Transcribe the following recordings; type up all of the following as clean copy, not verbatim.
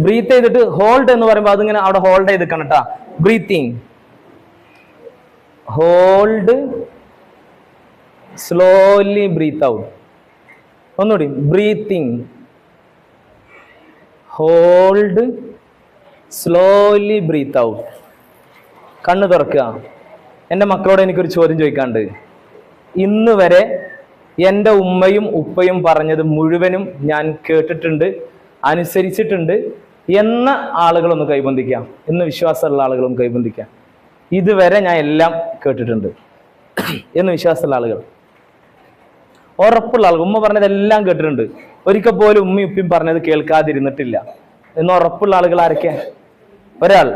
Breath ചെയ്തിട്ട് hold എന്ന് പറയുമ്പോൾ അതിങ്ങനെ അവിടെ ഹോൾഡ് ചെയ്ത് നിൽക്കണം കേട്ടാ. Breathing, hold, slowly breathe out. ഒന്നുകൂടി, breathing, hold, slowly breathe out. കണ്ണ് തുറക്കുക. എൻ്റെ മക്കളോട് എനിക്കൊരു ചോദ്യം ചോദിക്കാണ്ട്. ഇന്ന് വരെ എൻ്റെ ഉമ്മയും ഉപ്പയും പറഞ്ഞത് മുഴുവനും ഞാൻ കേട്ടിട്ടുണ്ട്, അനുസരിച്ചിട്ടുണ്ട് എന്ന ആളുകളൊന്ന് കൈബന്ധിക്കാം. എന്ന് വിശ്വാസമുള്ള ആളുകളൊന്ന് കൈബന്ധിക്കാം. ഇതുവരെ ഞാൻ എല്ലാം കേട്ടിട്ടുണ്ട് എന്ന് വിശ്വാസമുള്ള ആളുകൾ, ഉറപ്പുള്ള ആളുകൾ. ഉമ്മ പറഞ്ഞതെല്ലാം കേട്ടിട്ടുണ്ട്, ഒരിക്കൽ പോലും ഉമ്മയും ഉപ്പയും പറഞ്ഞത് കേൾക്കാതിരുന്നിട്ടില്ല എന്ന് ഉറപ്പുള്ള ആളുകൾ ആരൊക്കെയാ? ഒരാൾ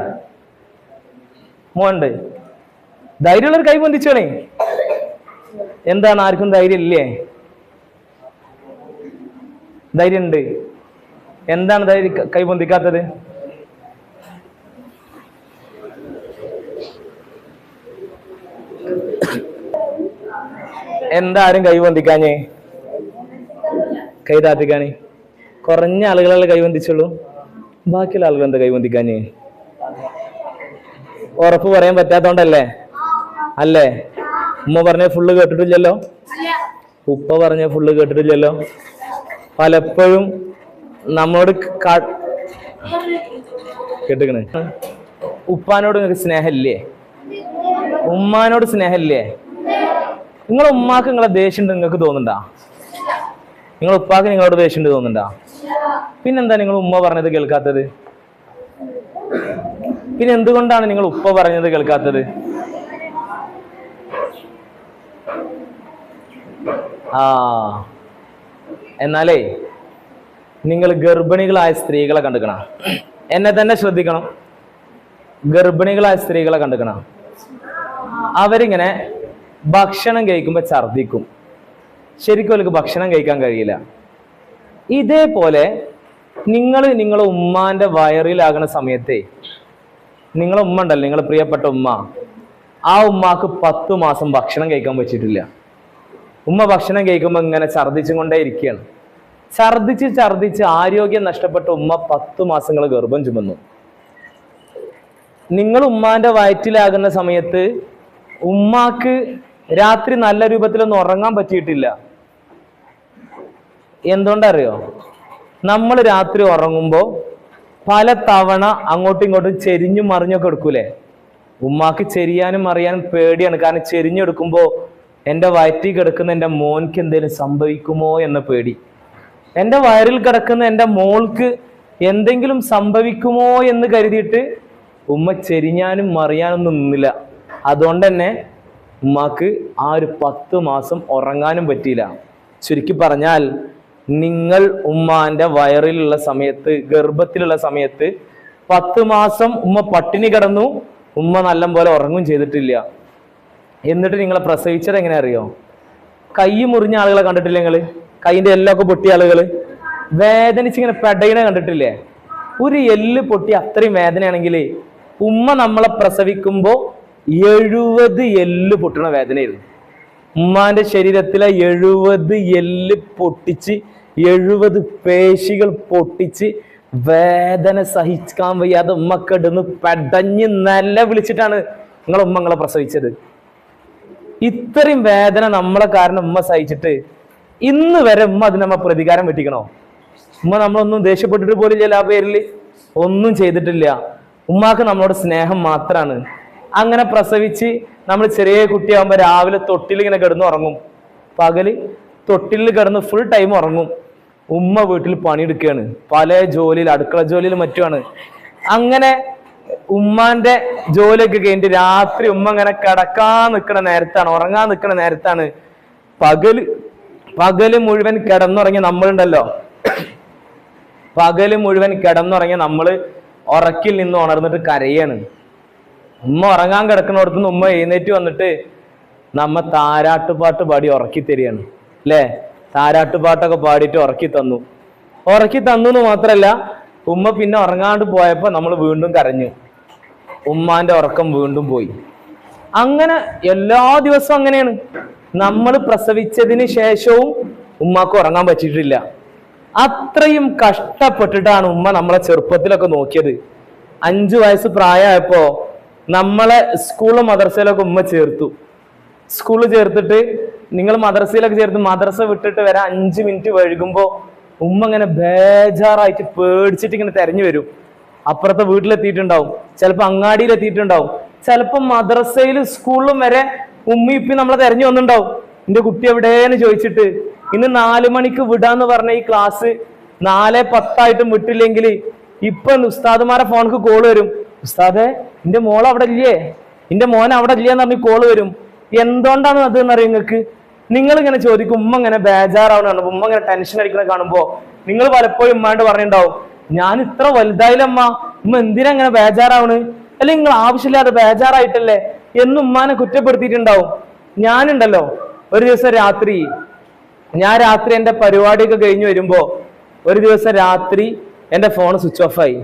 മോണ്ട്. ധൈര്യമുള്ളവർ കൈബന്ധിച്ചോണേ. എന്താണ്, ആർക്കും ധൈര്യം ഇല്ലേ? ധൈര്യം ഉണ്ട്. എന്താണ് ധൈര്യം കൈബന്ധിക്കാത്തത്? എന്താരും കൈബന്ധിക്കാഞ്ഞേ? കൈ താത്തിക്കാണേ. കുറഞ്ഞ ആളുകളെ കൈബന്ധിച്ചുള്ളൂ. ബാക്കിയുള്ള ആളുകൾ എന്താ കൈബന്ധിക്കാഞ്ഞേ? ഉറപ്പ് പറയാൻ പറ്റാത്തോണ്ടല്ലേ? അല്ലേ? ഉമ്മ പറഞ്ഞ ഫുള്ള് കേട്ടിട്ടില്ലല്ലോ, ഉപ്പ പറഞ്ഞ ഫുള്ള് കേട്ടിട്ടില്ലല്ലോ. പലപ്പോഴും നമ്മളോട് കേട്ടിക്കണ്. ഉപ്പാനോട് നിങ്ങൾക്ക് സ്നേഹമില്ലേ? ഉമ്മാനോട് സ്നേഹമില്ലേ? നിങ്ങളെ ഉമ്മാക്ക് നിങ്ങളെ ദേഷ്യമുണ്ട് നിങ്ങൾക്ക് തോന്നുന്നുണ്ടാ? നിങ്ങൾ ഉപ്പാക്ക് നിങ്ങളോട് ദേഷ്യമുണ്ട് തോന്നുന്നുണ്ടാ? പിന്നെന്താ നിങ്ങൾ ഉമ്മ പറഞ്ഞത് കേൾക്കാത്തത്? പിന്നെ എന്തുകൊണ്ടാണ് നിങ്ങൾ ഉപ്പ പറഞ്ഞത് കേൾക്കാത്തത്? എന്നാലേ നിങ്ങൾ ഗർഭിണികളായ സ്ത്രീകളെ കണ്ടുക്കണം. എന്നെ തന്നെ ശ്രദ്ധിക്കണം. ഗർഭിണികളായ സ്ത്രീകളെ കണ്ടുക്കണം. അവരിങ്ങനെ ഭക്ഷണം കഴിക്കുമ്പോൾ ഛർദിക്കും. ശരിക്കും അവർക്ക് ഭക്ഷണം കഴിക്കാൻ കഴിയില്ല. ഇതേപോലെ നിങ്ങളെ ഉമ്മാന്റെ വയറിലാകുന്ന സമയത്തെ നിങ്ങളെ ഉമ്മ ഉണ്ടല്ലോ, നിങ്ങളെ പ്രിയപ്പെട്ട ഉമ്മ, ആ ഉമ്മാക്ക് 10 മാസം ഭക്ഷണം കഴിക്കാൻ പറ്റിയിട്ടില്ല. ഉമ്മ ഭക്ഷണം കഴിക്കുമ്പോൾ ഇങ്ങനെ ഛർദിച്ചും കൊണ്ടേ ഇരിക്കുകയാണ്. ഛർദിച്ച് ആരോഗ്യം നഷ്ടപ്പെട്ട ഉമ്മ 10 മാസങ്ങൾ ഗർഭം ചുമന്നു. നിങ്ങൾ ഉമ്മാന്റെ വയറ്റിലാകുന്ന സമയത്ത് ഉമ്മാക്ക് രാത്രി നല്ല രൂപത്തിലൊന്നും ഉറങ്ങാൻ പറ്റിയിട്ടില്ല. എന്തുകൊണ്ടറിയോ? നമ്മൾ രാത്രി ഉറങ്ങുമ്പോൾ പല തവണ അങ്ങോട്ടും ഇങ്ങോട്ടും ചെരിഞ്ഞും മറിഞ്ഞൊക്കെ എടുക്കൂലേ? ഉമ്മാക്ക് ചെരിയാനും മറിയാനും പേടിയാണ്. കാരണം ചെരിഞ്ഞെടുക്കുമ്പോൾ എൻ്റെ വയറ്റിൽ കിടക്കുന്ന എൻ്റെ മോൻക്ക് എന്തെങ്കിലും സംഭവിക്കുമോ എന്ന പേടി. എൻ്റെ വയറിൽ കിടക്കുന്ന എൻ്റെ മോൾക്ക് എന്തെങ്കിലും സംഭവിക്കുമോ എന്ന് കരുതിയിട്ട് ഉമ്മ ചെരിഞ്ഞാനും മറിയാനൊന്നും നിന്നില്ല. അതുകൊണ്ട് തന്നെ ഉമ്മാക്ക് ആ ഒരു 10 മാസം ഉറങ്ങാനും പറ്റിയില്ല. ചുരുക്കി പറഞ്ഞാൽ, നിങ്ങൾ ഉമ്മാന്റെ വയറിലുള്ള സമയത്ത്, ഗർഭത്തിലുള്ള സമയത്ത് 10 മാസം ഉമ്മ പട്ടിണി കിടന്നു. ഉമ്മ നല്ലപോലെ ഉറങ്ങും ചെയ്തിട്ടില്ല. എന്നിട്ട് നിങ്ങളെ പ്രസവിച്ചത് എങ്ങനെ അറിയോ? കൈ മുറിഞ്ഞ ആളുകളെ കണ്ടിട്ടില്ലേ നിങ്ങൾ? കൈന്റെ എല്ലൊക്കെ പൊട്ടിയ ആളുകൾ വേദനിച്ചിങ്ങനെ പെടയിനെ കണ്ടിട്ടില്ലേ? ഒരു എല്ല് പൊട്ടി അത്രയും വേദനയാണെങ്കിൽ ഉമ്മ നമ്മളെ പ്രസവിക്കുമ്പോ 70 എല്ല് പൊട്ടണ വേദനയായിരുന്നു. ഉമ്മാന്റെ ശരീരത്തിലെ 70 എല്ല് പൊട്ടിച്ച് 70 പേശികൾ പൊട്ടിച്ച് വേദന സഹിക്കാൻ വയ്യാതെ ഉമ്മക്കെടുന്ന് പെടഞ്ഞ് നല്ല വിളിച്ചിട്ടാണ് നിങ്ങളെ ഉമ്മ നിങ്ങളെ പ്രസവിച്ചത്. ഇത്രയും വേദന നമ്മളെ കാരണം ഉമ്മ സഹിച്ചിട്ട് ഇന്ന് വരെ ഉമ്മ അതിന് നമ്മ പ്രതികാരം വെട്ടിക്കണോ? ഉമ്മ നമ്മളൊന്നും ദേഷ്യപ്പെട്ടിട്ട് പോലില്ല, ആ പേരിൽ ഒന്നും ചെയ്തിട്ടില്ല. ഉമ്മാക്ക് നമ്മളോട് സ്നേഹം മാത്രമാണ്. അങ്ങനെ പ്രസവിച്ച് നമ്മൾ ചെറിയ കുട്ടിയാകുമ്പോൾ രാവിലെ തൊട്ടിൽ ഇങ്ങനെ കിടന്ന് ഉറങ്ങും. പകല് തൊട്ടിലിൽ കിടന്ന് ഫുൾ ടൈം ഉറങ്ങും. ഉമ്മ വീട്ടിൽ പണിയെടുക്കുകയാണ്, പല ജോലിയിൽ, അടുക്കള ജോലിയിൽ മറ്റുമാണ്. അങ്ങനെ ഉമ്മാന്റെ ജോലിയൊക്കെ കഴിഞ്ഞിട്ട് രാത്രി ഉമ്മ ഇങ്ങനെ കിടക്കാൻ നിൽക്കുന്ന നേരത്താണ്, ഉറങ്ങാൻ നിൽക്കുന്ന നേരത്താണ് പകല് മുഴുവൻ കിടന്നുറങ്ങിയ നമ്മളുണ്ടല്ലോ, പകല് മുഴുവൻ കിടന്നുറങ്ങിയ നമ്മള് ഉറക്കിൽ നിന്ന് ഉണർന്നിട്ട് കരയാണ്. ഉമ്മ ഉറങ്ങാൻ കിടക്കുന്നിടത്തുനിന്ന് ഉമ്മ എഴുന്നേറ്റ് വന്നിട്ട് നമ്മ താരാട്ടുപാട്ട് പാടി ഉറക്കി തരികയാണ് അല്ലേ? താരാട്ടുപാട്ടൊക്കെ പാടിയിട്ട് ഉറക്കി തന്നു എന്ന് മാത്രല്ല, ഉമ്മ പിന്നെ ഉറങ്ങാണ്ട് പോയപ്പോ നമ്മൾ വീണ്ടും കരഞ്ഞു. ഉമ്മാന്റെ ഉറക്കം വീണ്ടും പോയി. അങ്ങനെ എല്ലാ ദിവസവും അങ്ങനെയാണ്. നമ്മൾ പ്രസവിച്ചതിന് ശേഷവും ഉമ്മാക്ക് ഉറങ്ങാൻ പറ്റിയിട്ടില്ല. അത്രയും കഷ്ടപ്പെട്ടിട്ടാണ് ഉമ്മ നമ്മളെ ചെറുപ്പത്തിലൊക്കെ നോക്കിയത്. 5 വയസ്സ് പ്രായമായപ്പോ നമ്മളെ സ്കൂളിലും മദ്രസയിലൊക്കെ ഉമ്മ ചേർത്തു. സ്കൂളിൽ ചേർത്തിട്ട് നിങ്ങൾ മദ്രസയിലൊക്കെ ചേർത്ത് മദ്രസ വിട്ടിട്ട് വരാൻ 5 മിനിറ്റ് വൈകുമ്പോ ഉമ്മ ഇങ്ങനെ ബേജാറായിട്ട് പേടിച്ചിട്ട് ഇങ്ങനെ തെരഞ്ഞു വരും. അപ്പുറത്തെ വീട്ടിലെത്തിയിട്ടുണ്ടാവും, ചിലപ്പോ അങ്ങാടിയിലെത്തിയിട്ടുണ്ടാവും, ചിലപ്പോ മദ്രസയിലും സ്കൂളിലും വരെ ഉമ്മി ഇപ്പി നമ്മളെ തെരഞ്ഞു വന്നിട്ടുണ്ടാവും. എന്റെ കുട്ടി എവിടെയെന്ന് ചോദിച്ചിട്ട്. ഇന്ന് 4 മണിക്ക് വിടാന്ന് പറഞ്ഞ ഈ ക്ലാസ് 4:10 വിട്ടില്ലെങ്കിൽ ഇപ്പൊ ഉസ്താദുമാരെ ഫോണിക്ക് കോള് വരും. ഉസ്താദെ എന്റെ മോൾ അവിടെ ഇല്ലേ, എന്റെ മോൻ അവിടെ ഇല്ലേന്ന് പറഞ്ഞ് കോള് വരും. എന്തുകൊണ്ടാണ് അത് എന്നറിയാം നിങ്ങൾക്ക്? നിങ്ങൾ ഇങ്ങനെ ചോദിക്കും, ഉമ്മ ഇങ്ങനെ ബേജാറാവണ, ഉമ്മ ഇങ്ങനെ ടെൻഷൻ അടിക്കണ കാണുമ്പോ നിങ്ങൾ പലപ്പോഴും ഉമ്മാണ്ട് പറഞ്ഞിട്ടുണ്ടാവും, ഞാൻ ഇത്ര വലുതായില്ലമ്മ, ഉമ്മ എന്തിനാ ഇങ്ങനെ ബേജാറാവണ്, അല്ലെങ്കിൽ നിങ്ങൾ ആവശ്യമില്ലാതെ ബേജാറായിട്ടല്ലേ എന്ന് ഉമ്മാനെ കുറ്റപ്പെടുത്തിയിട്ടുണ്ടാവും. ഞാനുണ്ടല്ലോ ഒരു ദിവസം രാത്രി എന്റെ പരിപാടിയൊക്കെ കഴിഞ്ഞ് വരുമ്പോ ഒരു ദിവസം രാത്രി എന്റെ ഫോൺ സ്വിച്ച് ഓഫ് ആയി.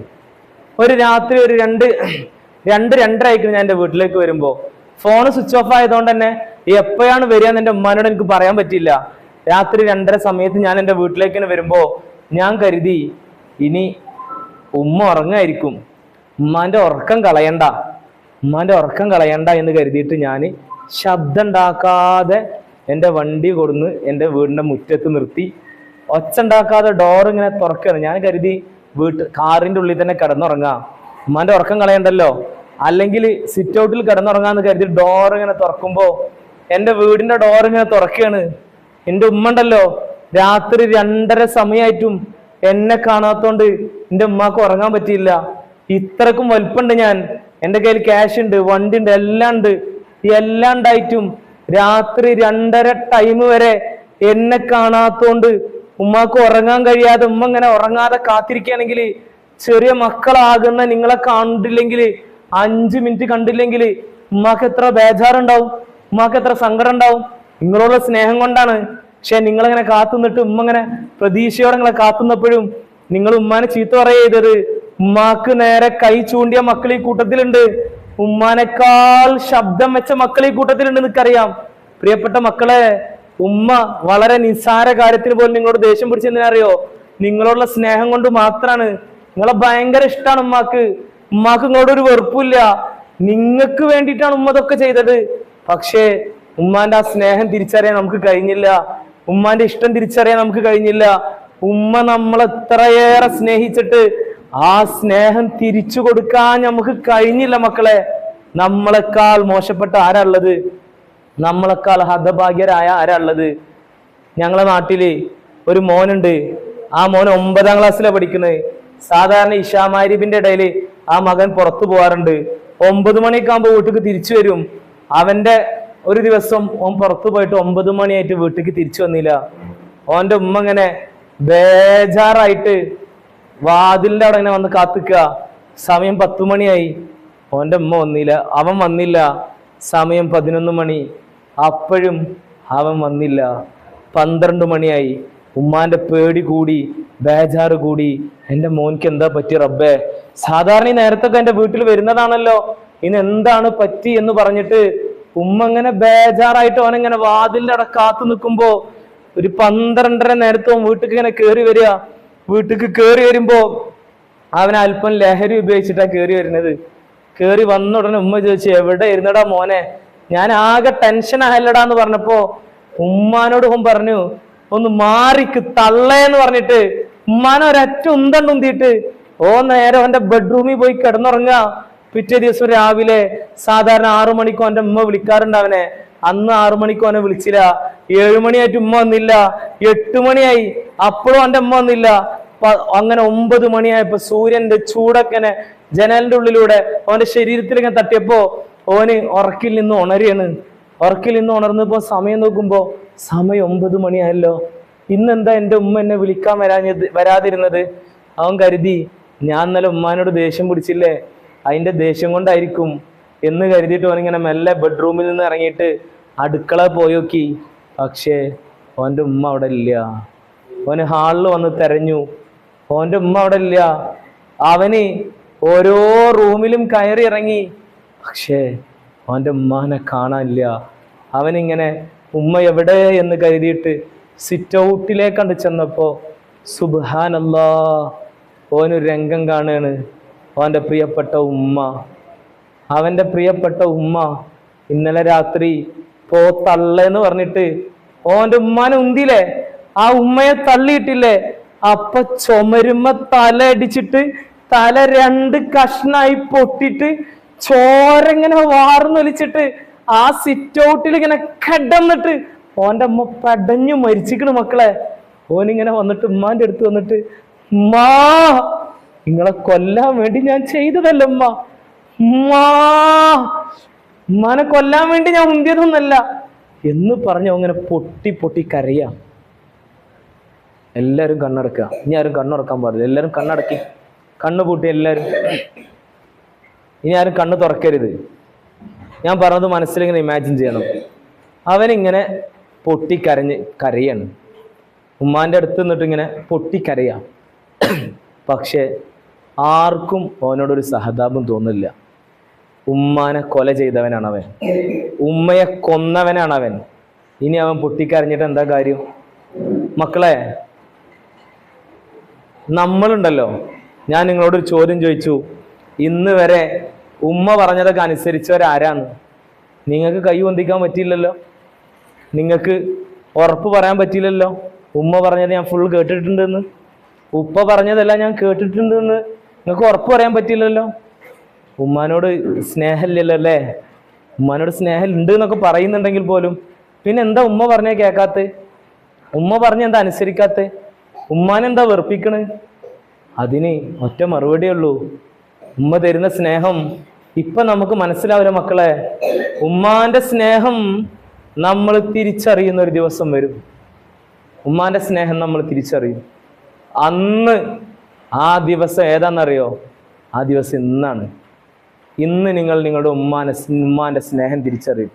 ഒരു രാത്രി ഒരു 2-2:30 ആയിരിക്കും ഞാൻ എന്റെ വീട്ടിലേക്ക് വരുമ്പോ. ഫോൺ സ്വിച്ച് ഓഫ് ആയതുകൊണ്ട് തന്നെ എപ്പോഴാണ് വരികയെന്ന് എന്റെ ഉമ്മാനോട് എനിക്ക് പറയാൻ പറ്റില്ല. രാത്രി 2:30 സമയത്ത് ഞാൻ എന്റെ വീട്ടിലേക്ക് വരുമ്പോ ഞാൻ കരുതി ഇനി ഉമ്മ ഉറങ്ങായിരിക്കും, ഉമ്മാന്റെ ഉറക്കം കളയണ്ട എന്ന് കരുതിയിട്ട് ഞാൻ ശബ്ദം ഉണ്ടാക്കാതെ എൻ്റെ വണ്ടി കൊടുന്ന് എൻ്റെ വീടിന്റെ മുറ്റത്ത് നിർത്തി, ഒച്ച ഉണ്ടാക്കാതെ ഡോർ ഇങ്ങനെ തുറക്കുകയാണ്. ഞാൻ കരുതി കാറിന്റെ ഉള്ളിൽ തന്നെ കിടന്നുറങ്ങാം, ഉമ്മാന്റെ ഉറക്കം കളയണ്ടല്ലോ, അല്ലെങ്കിൽ സിറ്റ് ഔട്ടിൽ കിടന്നുറങ്ങാന്ന് കരുതി ഡോർ ഇങ്ങനെ തുറക്കുമ്പോ എൻ്റെ വീടിന്റെ ഡോർ ഇങ്ങനെ തുറക്കുകയാണ്. എൻ്റെ ഉമ്മ ഉണ്ടല്ലോ രാത്രി 2:30 സമയമായിട്ടും എന്നെ കാണാത്തോണ്ട് എൻ്റെ ഉമ്മാക്ക് ഉറങ്ങാൻ പറ്റിയില്ല. ഇത്രക്കും വലുപ്പുണ്ട് ഞാൻ, എൻ്റെ കയ്യിൽ ക്യാഷ് ഉണ്ട്, വണ്ടി ഉണ്ട്, എല്ലാം ഉണ്ട്. എല്ലാം ഉണ്ടായിട്ടും രാത്രി 2:30 വരെ എന്നെ കാണാത്തോണ്ട് ഉമ്മാക്ക് ഉറങ്ങാൻ കഴിയാതെ ഉമ്മ ഇങ്ങനെ ഉറങ്ങാതെ കാത്തിരിക്കുകയാണെങ്കിൽ, ചെറിയ മക്കളാകുന്ന നിങ്ങളെ കണ്ടില്ലെങ്കിൽ 5 മിനിറ്റ് കണ്ടില്ലെങ്കിൽ ഉമ്മാക്ക് എത്ര ബേജാറുണ്ടാവും, ഉമ്മാക്ക് എത്ര സങ്കടം ഉണ്ടാവും. നിങ്ങളോടുള്ള സ്നേഹം കൊണ്ടാണ്. പക്ഷെ നിങ്ങളിങ്ങനെ കാത്തുനിന്നിട്ട് ഉമ്മ ഇങ്ങനെ പ്രതീക്ഷയോടെ നിങ്ങളെ കാത്തുന്നപ്പോഴും നിങ്ങൾ ഉമ്മാനെ ചീത്ത പറയരുത്. ഉമ്മാക്ക് നേരെ കൈ ചൂണ്ടിയ മക്കൾ ഈ കൂട്ടത്തിലുണ്ട്, ഉമ്മാനേക്കാൾ ശബ്ദം വെച്ച മക്കൾ ഈ കൂട്ടത്തിലുണ്ട്. നിനക്കറിയാം പ്രിയപ്പെട്ട മക്കളെ, ഉമ്മ വളരെ നിസ്സാര കാര്യത്തിന് പോലും നിങ്ങളോട് ദേഷ്യം പിടിച്ചെന്തിനറിയോ? നിങ്ങളോടുള്ള സ്നേഹം കൊണ്ട് മാത്രാണ്. നിങ്ങളെ ഭയങ്കര ഇഷ്ടമാണ് ഉമ്മാക്ക് നിങ്ങളോട് ഒരു വെറുപ്പില്ല. നിങ്ങൾക്ക് വേണ്ടിയിട്ടാണ് ഉമ്മ ഇതൊക്കെ ചെയ്തത്. പക്ഷേ ഉമ്മാന്റെ ആ സ്നേഹം തിരിച്ചറിയാൻ നമുക്ക് കഴിഞ്ഞില്ല, ഉമ്മാന്റെ ഇഷ്ടം തിരിച്ചറിയാൻ നമുക്ക് കഴിഞ്ഞില്ല. ഉമ്മ നമ്മളെ എത്രയേറെ സ്നേഹിച്ചിട്ട് ആ സ്നേഹം തിരിച്ചു കൊടുക്കാൻ നമുക്ക് കഴിഞ്ഞില്ല മക്കളെ. നമ്മളെക്കാൾ മോശപ്പെട്ട ആരാ ഉള്ളത്? നമ്മളെക്കാൾ ഹതഭാഗ്യരായ ആരാ ഉള്ളത്? ഞങ്ങളെ നാട്ടില് ഒരു മോനുണ്ട്. ആ മോൻ 9ാം ക്ലാസ്സിലാണ് പഠിക്കുന്നത്. സാധാരണ ഇശാ മഗ്‌രിബിന്റെ ഇടയിൽ ആ മകൻ പുറത്തു പോകാറുണ്ട്. 9 മണിയൊക്കെ ആകുമ്പോൾ വീട്ടിലേക്ക് തിരിച്ചു വരും. അവന്റെ ഒരു ദിവസം ഓൻ പുറത്തു പോയിട്ട് 9 മണിയായിട്ട് വീട്ടിലേക്ക് തിരിച്ചു വന്നില്ല. ഓന്റെ ഉമ്മ ഇങ്ങനെ ബേജാറായിട്ട് വാതിലിന്റെ അവിടെ ഇങ്ങനെ വന്ന് കാത്തിക്കുക. സമയം 10 മണിയായി, ഓന്റെ ഉമ്മ വന്നില്ല, അവൻ വന്നില്ല. സമയം 11 മണി, അപ്പോഴും അവൻ വന്നില്ല. 12 മണിയായി. ഉമ്മാന്റെ പേടി കൂടി, ബേജാറ് കൂടി. എൻ്റെ മോൻക്ക് എന്താ പറ്റി റബ്ബേ? സാധാരണ ഈ നേരത്തൊക്കെ എൻ്റെ വീട്ടിൽ വരുന്നതാണല്ലോ, ഇന്ന് എന്താണ് പറ്റി എന്ന് പറഞ്ഞിട്ട് ഉമ്മ ഇങ്ങനെ ബേജാറായിട്ട് ഓനിങ്ങനെ വാതിലിന്റെ അവിടെ കാത്തു നിൽക്കുമ്പോ ഒരു 12:30 നേരത്തും വീട്ടിലേക്ക് ഇങ്ങനെ കയറി വരിക. വീട്ടിലേക്ക് കയറി വരുമ്പോ അവൻ അല്പം ലഹരി ഉപയോഗിച്ചിട്ടാ കയറി വരുന്നത്. കയറി വന്ന ഉടനെ ഉമ്മ ചോദിച്ചു, എവിടെ ഇരുന്നടാ മോനെ? ഞാൻ ആകെ ടെൻഷൻ ആയല്ലടാന്ന് പറഞ്ഞപ്പോ ഉമ്മാനോട് ഓൻ പറഞ്ഞു, ഒന്ന് മാറിക്ക് തള്ളേന്ന് പറഞ്ഞിട്ട് ഉമ്മാനെ ഒരൊറ്റ ഉന്തീട്ട് നേരെ അവന്റെ ബെഡ്റൂമിൽ പോയി കിടന്നുറങ്ങുക. പിറ്റേ ദിവസം രാവിലെ സാധാരണ 6 മണിക്കോ അവന്റെ ഉമ്മ വിളിക്കാറുണ്ട് അവനെ. അന്ന് 6 മണിക്കോ അവനെ വിളിച്ചില്ല. 7 മണിയായിട്ട് ഉമ്മ വന്നില്ല. 8 മണിയായി, അപ്പോഴും അവന്റെ ഉമ്മ വന്നില്ല. അങ്ങനെ 9 മണിയായപ്പോ സൂര്യന്റെ ചൂടൊക്കെ ജനലിന്റെ ഉള്ളിലൂടെ അവന്റെ ശരീരത്തിലിങ്ങനെ തട്ടിയപ്പോ ഓന് ഉറക്കിൽ നിന്ന് ഉണരുകയാണ്. ഉറക്കിൽ നിന്ന് ഉണർന്നപ്പോ സമയം നോക്കുമ്പോ സമയം 9 മണിയായല്ലോ. ഇന്നെന്താ എൻ്റെ ഉമ്മ എന്നെ വിളിക്കാൻ വരാതിരുന്നത്? അവൻ കരുതി ഞാൻ ഇന്നലെ ഉമ്മാനോട് ദേഷ്യം പിടിച്ചില്ലേ, അതിന്റെ ദേഷ്യം കൊണ്ടായിരിക്കും എന്ന് കരുതിയിട്ട് ഓനിങ്ങനെ മെല്ലെ ബെഡ്റൂമിൽ നിന്ന് ഇറങ്ങിയിട്ട് അടുക്കള പോയി നോക്കി. പക്ഷേ ഓൻ്റെ ഉമ്മ അവിടെ ഇല്ല. ഓന് ഹാളിൽ വന്ന് തെരഞ്ഞു, ഓൻ്റെ ഉമ്മ അവിടെ ഇല്ല. അവന് ഓരോ റൂമിലും കയറി ഇറങ്ങി, പക്ഷേ അവൻ്റെ ഉമ്മാനെ കാണാനില്ല. അവനിങ്ങനെ ഉമ്മ എവിടെ എന്ന് കരുതിയിട്ട് സിറ്റ് ഔട്ടിലേക്കണ്ട് ചെന്നപ്പോ സുബ്ഹാനല്ലാ, ഓനൊരു രംഗം കാണുകയാണ്. അവൻ്റെ പ്രിയപ്പെട്ട ഉമ്മ, അവൻ്റെ പ്രിയപ്പെട്ട ഉമ്മ ഇന്നലെ രാത്രി തള്ളെന്ന് പറഞ്ഞിട്ട് ഓൻ്റെ ഉമ്മാനെ ഉന്തില്ലേ, ആ ഉമ്മയെ തള്ളിയിട്ടില്ലേ, അപ്പൊ ചുമരുമ്മ തല അടിച്ചിട്ട് തല 2 കഷ്ണായി പൊട്ടിട്ട് ചോരങ്ങനെ വാർന്നൊലിച്ചിട്ട് ആ സിറ്റ് ഔട്ടിൽ ഇങ്ങനെ കിടന്നിട്ട് ഓൻ്റെ അമ്മ പടഞ്ഞു മരിച്ചിക്കണ് മക്കളെ. ഓനിങ്ങനെ വന്നിട്ട് ഉമ്മാന്റെ അടുത്ത് വന്നിട്ട്, ഉമ്മാ നിങ്ങളെ കൊല്ലാൻ വേണ്ടി ഞാൻ ചെയ്തതല്ല ഉമ്മ, ഉമ്മാനെ കൊല്ലാൻ വേണ്ടി ഞാൻ ഉന്തിയതൊന്നല്ല എന്ന് പറഞ്ഞ അങ്ങനെ പൊട്ടി പൊട്ടി കരയാം. എല്ലാരും കണ്ണടക്കുക, ഇനി ആരും കണ്ണുറക്കാൻ പാടില്ല. എല്ലാരും കണ്ണടക്കി, കണ്ണു പൂട്ടി എല്ലാരും. ഇനി ആരും കണ്ണ് തുറക്കരുത്. ഞാൻ പറഞ്ഞത് മനസ്സിലിങ്ങനെ ഇമാജിൻ ചെയ്യണം. അവനിങ്ങനെ കരയാണ്, ഉമ്മാന്റെ അടുത്ത് നിന്നിട്ട് ഇങ്ങനെ പൊട്ടിക്കരയാം. പക്ഷെ ആർക്കും അവനോടൊരു സഹതാപം തോന്നില്ല. ഉമ്മാനെ കൊല ചെയ്തവനാണ് അവൻ, ഉമ്മയെ കൊന്നവനാണ് അവൻ. ഇനി അവൻ പൊട്ടിക്കരഞ്ഞിട്ട് എന്താ കാര്യം? മക്കളെ, നമ്മളുണ്ടല്ലോ, ഞാൻ നിങ്ങളോടൊരു ചോദ്യം ചോദിച്ചു, ഇന്ന് വരെ ഉമ്മ പറഞ്ഞതൊക്കെ അനുസരിച്ചവരാരാന്ന്? നിങ്ങൾക്ക് കൈ പൊന്തിക്കാൻ പറ്റിയില്ലല്ലോ, നിങ്ങൾക്ക് ഉറപ്പ് പറയാൻ പറ്റിയില്ലല്ലോ. ഉമ്മ പറഞ്ഞത് ഞാൻ ഫുൾ കേട്ടിട്ടുണ്ടെന്ന്, ഉപ്പ പറഞ്ഞതല്ല ഞാൻ കേട്ടിട്ടുണ്ടെന്ന് നിങ്ങൾക്ക് ഉറപ്പ് പറയാൻ പറ്റിയില്ലല്ലോ. ഉമ്മാനോട് സ്നേഹമില്ലല്ലോ അല്ലേ? ഉമ്മാനോട് സ്നേഹം ഉണ്ട് എന്നൊക്കെ പറയുന്നുണ്ടെങ്കിൽ പോലും പിന്നെ എന്താ ഉമ്മ പറഞ്ഞാൽ കേൾക്കാത്ത? ഉമ്മ പറഞ്ഞ എന്താ അനുസരിക്കാത്ത? ഉമ്മാനെന്താ വെറുപ്പിക്കണ്? അതിന് ഒറ്റ മറുപടിയേ ഉള്ളൂ, ഉമ്മ തരുന്ന സ്നേഹം ഇപ്പൊ നമുക്ക് മനസ്സിലാവില്ല മക്കളെ. ഉമ്മാന്റെ സ്നേഹം നമ്മൾ തിരിച്ചറിയുന്ന ഒരു ദിവസം വരും. ഉമ്മാന്റെ സ്നേഹം നമ്മൾ തിരിച്ചറിയും. അന്ന് ആ ദിവസം ഏതാണെന്നറിയോ? ആ ദിവസം ഇന്നാണ്. ഇന്ന് നിങ്ങൾ നിങ്ങളുടെ ഉമ്മാന്റെ സ്നേഹം തിരിച്ചറിയും.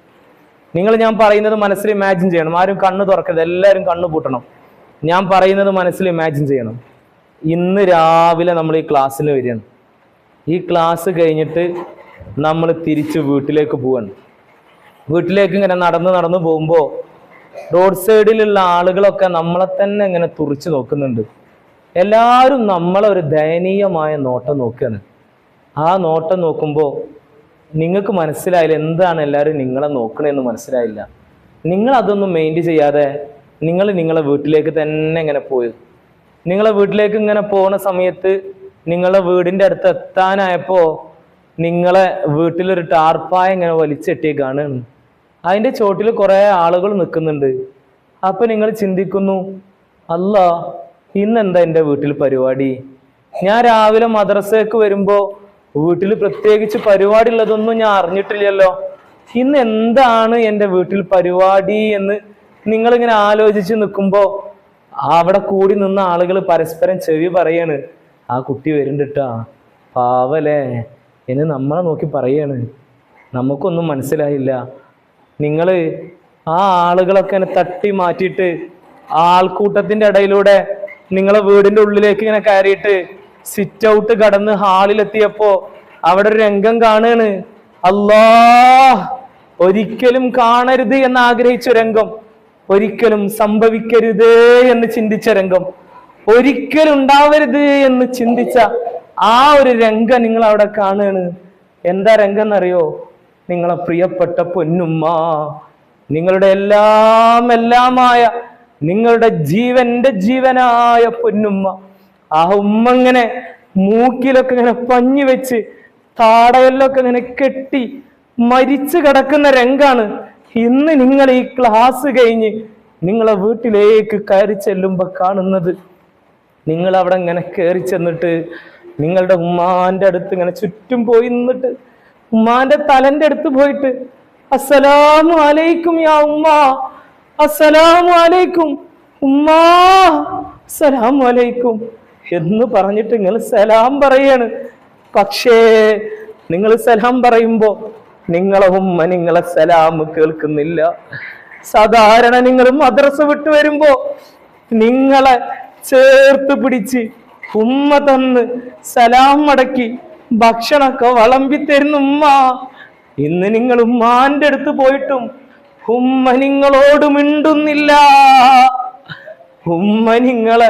നിങ്ങൾ ഞാൻ പറയുന്നത് മനസ്സിൽ ഇമാജിൻ ചെയ്യണം. ആരും കണ്ണ് തുറക്കരുത്, എല്ലാവരും കണ്ണ് പൂട്ടണം. ഞാൻ പറയുന്നത് മനസ്സിൽ ഇമാജിൻ ചെയ്യണം. ഇന്ന് രാവിലെ നമ്മൾ ഈ ക്ലാസ്സിന് വരികയാണ്. ഈ ക്ലാസ് കഴിഞ്ഞിട്ട് നമ്മൾ തിരിച്ച് വീട്ടിലേക്ക് പോവാണ്. വീട്ടിലേക്ക് ഇങ്ങനെ നടന്ന് പോകുമ്പോൾ റോഡ് സൈഡിലുള്ള ആളുകളൊക്കെ നമ്മളെ തന്നെ ഇങ്ങനെ തുറിച്ച് നോക്കുന്നുണ്ട്. എല്ലാവരും നമ്മളെ ഒരു ദയനീയമായ നോട്ടം നോക്കുകയാണ്. ആ നോട്ടം നോക്കുമ്പോൾ നിങ്ങൾക്ക് മനസ്സിലായില്ല എന്താണ് എല്ലാവരും നിങ്ങളെ നോക്കണമെന്ന് മനസ്സിലായില്ല. നിങ്ങൾ അതൊന്നും മെയിൻറ്റെയിൻ ചെയ്യാതെ നിങ്ങളെ വീട്ടിലേക്ക് തന്നെ ഇങ്ങനെ പോയി. നിങ്ങളെ വീട്ടിലേക്ക് ഇങ്ങനെ പോകുന്ന സമയത്ത് നിങ്ങളെ വീടിൻ്റെ അടുത്ത് എത്താനായപ്പോൾ നിങ്ങളെ വീട്ടിലൊരു ടാർപ്പായ ഇങ്ങനെ വലിച്ചെട്ടിയേക്കാണ്. അതിൻ്റെ ചോട്ടിൽ കുറേ ആളുകൾ നിൽക്കുന്നുണ്ട്. അപ്പം നിങ്ങൾ ചിന്തിക്കുന്നു, അല്ലാ ഇന്നെന്താ എൻ്റെ വീട്ടിൽ പരിപാടി? ഞാൻ രാവിലെ മദ്രസയ്ക്ക് വരുമ്പോൾ വീട്ടിൽ പ്രത്യേകിച്ച് പരിപാടി ഉള്ളതൊന്നും ഞാൻ അറിഞ്ഞിട്ടില്ലല്ലോ. ഇന്ന് എന്താണ് എൻ്റെ വീട്ടിൽ പരിപാടി എന്ന് നിങ്ങളിങ്ങനെ ആലോചിച്ച് നിൽക്കുമ്പോൾ അവിടെ കൂടി നിന്ന ആളുകൾ പരസ്പരം ചെവി പറയാണ്, ആ കുട്ടി വരുന്നുണ്ടിട്ടാ, പാവലേ എന്ന് നമ്മളെ നോക്കി പറയാണ്. നമുക്കൊന്നും മനസ്സിലായില്ല. നിങ്ങൾ ആ ആളുകളൊക്കെ ഇങ്ങനെ തട്ടി മാറ്റിയിട്ട് ആൾക്കൂട്ടത്തിൻ്റെ ഇടയിലൂടെ നിങ്ങളെ വീടിൻ്റെ ഉള്ളിലേക്ക് ഇങ്ങനെ കയറിയിട്ട് സിറ്റ് ഔട്ട് കടന്ന് ഹാളിലെത്തിയപ്പോ അവിടെ ഒരു രംഗം കാണുകയാണ്. അല്ലാ, ഒരിക്കലും കാണരുത് എന്ന് ആഗ്രഹിച്ച രംഗം, ഒരിക്കലും സംഭവിക്കരുതേ എന്ന് ചിന്തിച്ച രംഗം, ഒരിക്കലും ഉണ്ടാവരുത് എന്ന് ചിന്തിച്ച ആ ഒരു രംഗം നിങ്ങൾ അവിടെ കാണുകയാണ്. എന്താ രംഗം എന്നറിയോ? നിങ്ങളെ പ്രിയപ്പെട്ട പൊന്നുമ്മ, നിങ്ങളുടെ എല്ലാമായ നിങ്ങളുടെ ജീവന്റെ ജീവനായ പൊന്നുമ്മ, ആ ഉമ്മ ഇങ്ങനെ മൂക്കിലൊക്കെ ഇങ്ങനെ പഞ്ഞു വെച്ച് താടയിലൊക്കെ ഇങ്ങനെ കെട്ടി മരിച്ചു കിടക്കുന്ന രംഗാണ് ഇന്ന് നിങ്ങൾ ഈ ക്ലാസ് കഴിഞ്ഞ് നിങ്ങളെ വീട്ടിലേക്ക് കയറി ചെല്ലുമ്പോ കാണുന്നത്. നിങ്ങൾ അവിടെ ഇങ്ങനെ കയറി ചെന്നിട്ട് നിങ്ങളുടെ ഉമ്മാന്റെ അടുത്ത് ഇങ്ങനെ ചുറ്റും പോയി നിന്നിട്ട് ഉമ്മാന്റെ തലന്റെ അടുത്ത് പോയിട്ട് അസ്സലാമു അലൈക്കും യാ ഉമ്മ, അസ്സലാമു അലൈക്കും ഉമ്മാ, അസ്സലാമു അലൈക്കും എന്ന് പറഞ്ഞിട്ട് നിങ്ങൾ സലാം പറയാണ്. പക്ഷേ നിങ്ങൾ സലാം പറയുമ്പോ നിങ്ങളെ ഉമ്മ നിങ്ങളെ സലാം കേൾക്കുന്നില്ല. സാധാരണ നിങ്ങൾ മദ്രസ വിട്ടു വരുമ്പോ നിങ്ങളെ ചേർത്ത് പിടിച്ച് ഉമ്മ തന്ന് സലാം മടക്കി ഭക്ഷണമൊക്കെ വിളമ്പി തരുന്ന ഉമ്മ, ഇന്ന് നിങ്ങൾ ഉമ്മാന്റെ അടുത്ത് പോയിട്ടും ഉമ്മ നിങ്ങളോട് മിണ്ടുന്നില്ല. ഉമ്മ നിങ്ങളെ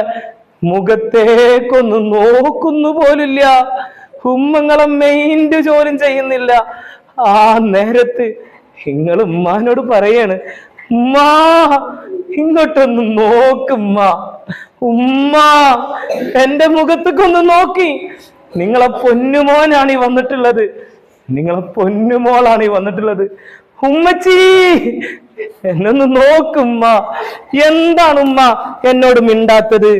മുഖത്തേക്കൊന്ന് നോക്കുന്നു പോലില്ല. ഉമ്മങ്ങളെ മെയിൻ്റെ ജോലിയും ചെയ്യുന്നില്ല. ആ നേരത്ത് നിങ്ങൾ ഉമ്മാനോട് പറയാണ്, ഉമ്മാ ഇങ്ങോട്ടൊന്ന് നോക്കുമ്മ, ഉമ്മ എന്റെ മുഖത്തേക്കൊന്ന് നോക്കി. നിങ്ങളെ പൊന്നുമോനാണ് ഈ വന്നിട്ടുള്ളത്, നിങ്ങളെ പൊന്നുമോളാണ് ഈ വന്നിട്ടുള്ളത്. ഉമ്മച്ചി എന്നൊന്ന് നോക്കുമ്മ. എന്താണ് ഉമ്മ എന്നോട് മിണ്ടാത്തത്?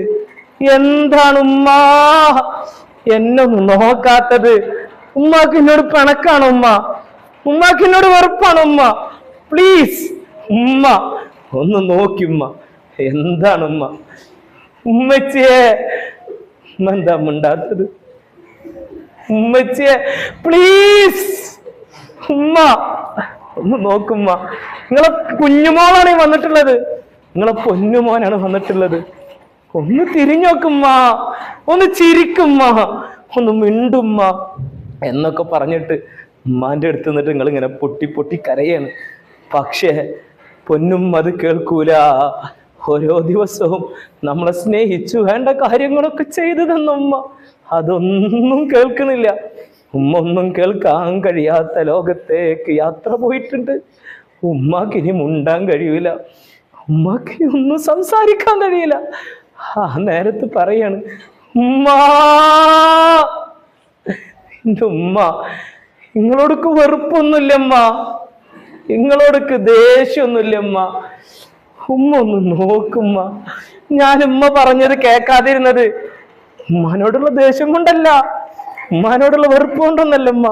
എന്താണ് ഉമ്മ എന്നൊന്ന് നോക്കാത്തത്? ഉമ്മാക്ക് എന്നോട് പിണക്കാണോ ഉമ്മ? ഉമ്മാക്ക് എന്നോട് വെറുപ്പാണോ ഉമ്മ? പ്ലീസ് ഉമ്മ ഒന്ന് നോക്കി ഉമ്മ. എന്താണ് ഉമ്മ? ഉമ്മച്ചിയെ ഉമ്മ എന്താ മിണ്ടാത്തത്? ഉമ്മച്ചിയെ പ്ലീസ് ഉമ്മ ഒന്ന് നോക്കുമ്മ. നിങ്ങളെ കുഞ്ഞുമോളാണ് വന്നിട്ടുള്ളത്, നിങ്ങളെ പൊന്നുമോനാണ് വന്നിട്ടുള്ളത്. ഒന്ന് തിരിഞ്ഞോക്കുമ്മ, ഒന്ന് ചിരിക്കുമ്മ, ഒന്ന് മിണ്ടുമ്മ എന്നൊക്കെ പറഞ്ഞിട്ട് ഉമ്മാന്റെ അടുത്ത് നിന്നിട്ട് നിങ്ങൾ ഇങ്ങനെ പൊട്ടി പൊട്ടി കരയാണ്. പക്ഷേ പൊന്നും അത് കേൾക്കൂല. ഓരോ ദിവസവും നമ്മളെ സ്നേഹിച്ചു വേണ്ട കാര്യങ്ങളൊക്കെ ചെയ്തു തന്ന ഉമ്മ അതൊന്നും കേൾക്കണില്ല. ഉമ്മ ഒന്നും കേൾക്കാൻ കഴിയാത്ത ലോകത്തേക്ക് യാത്ര പോയിട്ടുണ്ട്. ഉമ്മാക്ക് ഇനി മുണ്ടാൻ കഴിയൂല, ഉമ്മാക്ക് ഒന്നും സംസാരിക്കാൻ കഴിയില്ല. ആ നേരത്ത് പറയാണ്, ഉമ്മാ എന്റെ ഉമ്മ നിങ്ങളോടൊക്കെ വെറുപ്പൊന്നുമില്ലമ്മ, നിങ്ങളോടൊക്കെ ദേഷ്യമൊന്നുമില്ലമ്മ. ഉമ്മ ഒന്ന് നോക്കുമ്മ. ഞാൻ ഉമ്മ പറഞ്ഞത് കേൾക്കാതിരുന്നത് ഉമ്മാനോടുള്ള ദേഷ്യം കൊണ്ടല്ല, ഉമ്മാനോടുള്ള വെറുപ്പ് കൊണ്ടൊന്നല്ല. ഉമ്മ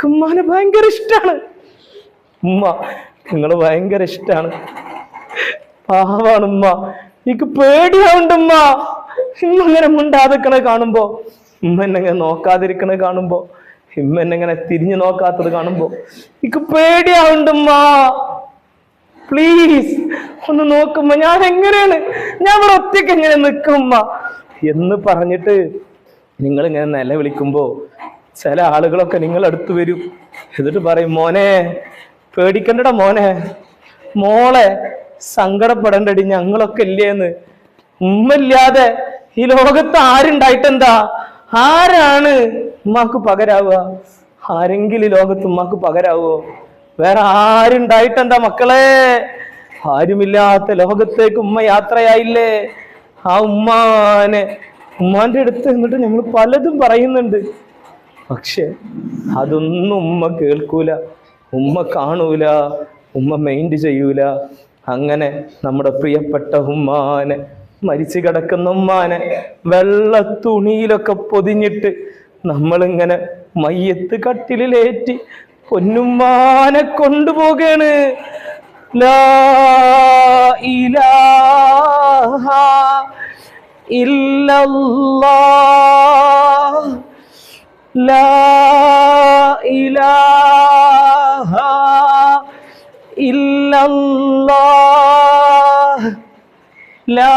ഉമ്മാനെ ഭയങ്കര ഇഷ്ടാണ്. ഉമ്മ നിങ്ങൾ ഭയങ്കര ഇഷ്ടാണ്. പാവാണ് ഉമ്മ, എനിക്ക് പേടിയാവുണ്ട് ഉമ്മ. ഉമ്മ ഇങ്ങനെ മുണ്ടാതിക്കണ കാണുമ്പോ, ഉമ്മ എന്നെങ്ങനെ നോക്കാതിരിക്കണ കാണുമ്പോ, ഉമ്മ എന്നെങ്ങനെ തിരിഞ്ഞു നോക്കാത്തത് കാണുമ്പോ എനിക്ക് പേടിയാവുണ്ട് ഉമ്മ. പ്ലീസ് ഒന്ന് നോക്കുമ്പോ. ഞാൻ എങ്ങനെയാണ്, ഞാൻ ഇവിടെ ഒറ്റയ്ക്ക് എങ്ങനെ നിൽക്കുമ്മ എന്ന് പറഞ്ഞിട്ട് നിങ്ങൾ ഇങ്ങനെ നിലവിളിക്കുമ്പോ ചില ആളുകളൊക്കെ നിങ്ങളടുത്ത് വരും. എന്നിട്ട് പറയും, മോനെ പേടിക്കണ്ടടാ, മോനെ മോളെ സങ്കടപ്പെടണ്ടടി, ഞങ്ങളൊക്കെ ഇല്ലേന്ന്. ഉമ്മയില്ലാതെ ഈ ലോകത്ത് ആരുണ്ടായിട്ടെന്താ? ആരാണ് ഉമ്മാക്ക് പകരാവുക? ആരെങ്കിലും ലോകത്ത് ഉമ്മാക്ക് പകരാവോ? വേറെ ആരുണ്ടായിട്ടെന്താ മക്കളെ? ആരുമില്ലാത്ത ലോകത്തേക്ക് ഉമ്മ യാത്രയായില്ലേ? ആ ഉമ്മാന്റെ അടുത്ത് എന്നിട്ട് നമ്മൾ പലതും പറയുന്നുണ്ട്. പക്ഷെ അതൊന്നും ഉമ്മ കേൾക്കൂല, ഉമ്മ കാണൂല, ഉമ്മ മൈൻഡ് ചെയ്യൂല. അങ്ങനെ നമ്മുടെ പ്രിയപ്പെട്ട ഉമ്മാനെ, മരിച്ചു കിടക്കുന്ന ഉമ്മാനെ വെള്ള തുണിയിലൊക്കെ പൊതിഞ്ഞിട്ട് നമ്മളിങ്ങനെ മയ്യത്ത് കട്ടിലേറ്റി പൊന്നുമ്മാനെ കൊണ്ടുപോകാണ്. ലാ ഇലാഹ ഇല്ലല്ലാഹ്, ലാ ഇലാഹ ഇല്ലല്ലാഹ്, ലാ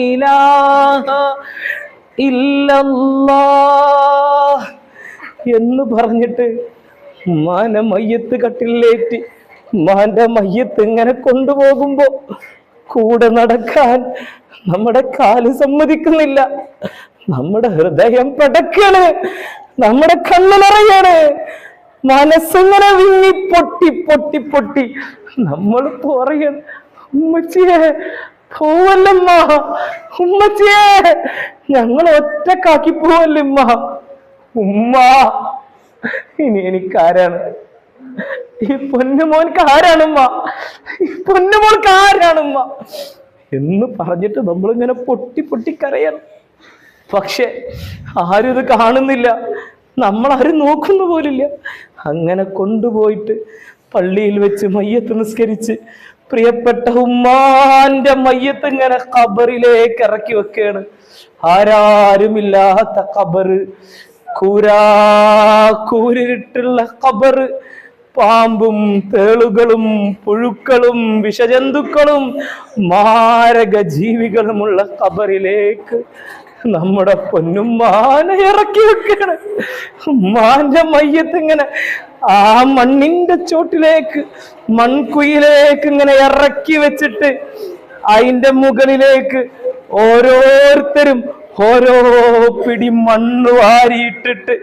ഇലാഹ ഇല്ലല്ലാഹ് എന്ന് പറഞ്ഞിട്ട് ഉമ്മാനെ മയ്യത്ത് കട്ടിലേറ്റി ഉമ്മാന്റെ മയ്യത്ത് ഇങ്ങനെ കൊണ്ടുപോകുമ്പോ കൂടെ നടക്കാൻ നമ്മുടെ കാല് സമ്മതിക്കുന്നില്ല. നമ്മുടെ ഹൃദയം പടക്കാണ്, നമ്മുടെ കണ്ണ് നിറയാണ്, മനസ്സിങ്ങനെ വിങ്ങി പൊട്ടി പൊട്ടി പൊട്ടി നമ്മൾ പറയണം, ഉമ്മച്ചിയെ പോവല്ലമ്മ, ഉമ്മച്ചിയെ ഞങ്ങൾ ഒറ്റക്കാക്കി പോവല്ലമ്മ. ഉമ്മ ഇനി എനിക്കാരാണ്? ഈ പൊന്നുമോൻക്ക് ആരാണുമ്മ? ഈ പൊന്നുമോൾക്ക് ആരാണുമ്മ എന്ന് പറഞ്ഞിട്ട് നമ്മളിങ്ങനെ പൊട്ടി പൊട്ടി കരയണം. പക്ഷെ ആരും ഇത് കാണുന്നില്ല, നമ്മളാരും നോക്കുന്ന പോലില്ല. അങ്ങനെ കൊണ്ടുപോയിട്ട് പള്ളിയിൽ വെച്ച് മയ്യത്ത് നിസ്കരിച്ച് പ്രിയപ്പെട്ട ഉമ്മാന്റെ മയ്യത്ത് ഇങ്ങനെ ഖബറിലേക്ക് ഇറക്കി വെക്കുകയാണ്. ആരാരുമില്ലാത്ത ഖബറ്, കൂരിട്ടുള്ള ഖബറ്, പാമ്പും തേളുകളും പുഴുക്കളും വിഷജന്തുക്കളും മാരക ജീവികളുമുള്ള ഖബറിലേക്ക് നമ്മുടെ പൊന്നുമ്മാനെ ഇറക്കി വെക്കാണ്. ഉമ്മാന്റെ മയ്യത്ത് ഇങ്ങനെ ആ മണ്ണിന്റെ ചോട്ടിലേക്ക്, മൺകുയിലേക്ക് ഇങ്ങനെ ഇറക്കി വെച്ചിട്ട് അതിന്റെ മുകളിലേക്ക് ഓരോരുത്തരും ഓരോ പിടി മണ്ണ് വാരിയിട്ടിട്ട്